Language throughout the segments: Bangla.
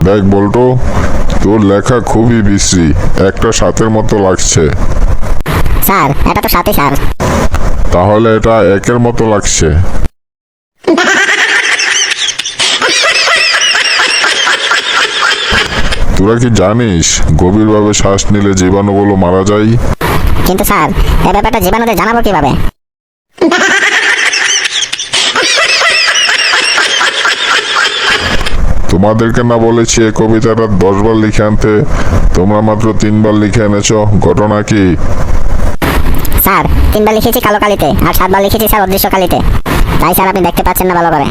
দেখ বল্টু, তোর লেখা খুবই বিশ্রী, একটা সাতের মতো লাগছে। স্যার এটা তো 7ই স্যার। তাহলে এটা একের মতো লাগছে। তোরা কি জানিস গভীরভাবে শ্বাস নিলে জীবাণুগুলো মারা যায়? কিন্তু স্যার এই ব্যাপারটা জীবাণুদের জানাবো কিভাবে? তোমাদেরকে না বলেছি এই কবিতাটা 10 বার লিখে আনতে, তোমরা মাত্র 3 বার লিখে এনেছো, ঘটনা কি? স্যার 3বার লিখেছি কালো কালিতে আর 7বার লিখেছি স্যার অদৃশ্য কালিতে। তাই স্যার আপনি দেখতে পাচ্ছেন না ভালো করে।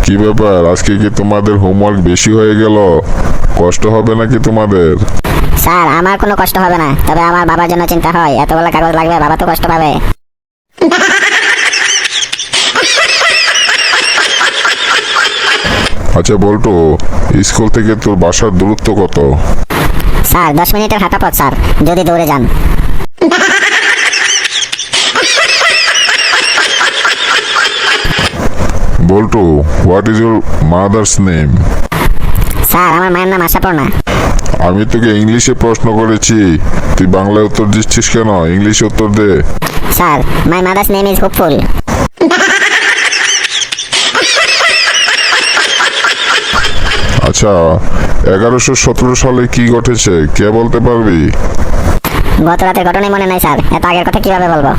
কি ব্যাপার, আজকে কি তোমাদের হোমওয়ার্ক বেশি হয়ে গেল? কষ্ট হবে নাকি তোমাদের? স্যার আমার কোনো কষ্ট হবে না, তবে আমার বাবার জন্য চিন্তা হয়, এতগুলো কাগজ লাগবে, বাবা তো কষ্ট পাবে। আচ্ছা বল্টু, স্কুল থেকে তোর বাসার দূরত্ব কত? স্যার 10 মিনিটের হাঁটা পথ স্যার, যদি দৌড়ে যান। Boltu, what is your mother's name? Sir আমার মায়ের নাম আশাপূর্ণা। আমি তোকে ইংলিশে প্রশ্ন করেছি, তুই বাংলায় উত্তর দিচ্ছিস কেন? ইংলিশে উত্তর দে। Sir my mother's name is hopeful. আচ্ছা, 1117 সালে কি ঘটেছে কে বলতে পারবি? গত রাতের ঘটনাই মনে নাই স্যার, এত আগের কথা কিভাবে বলবো?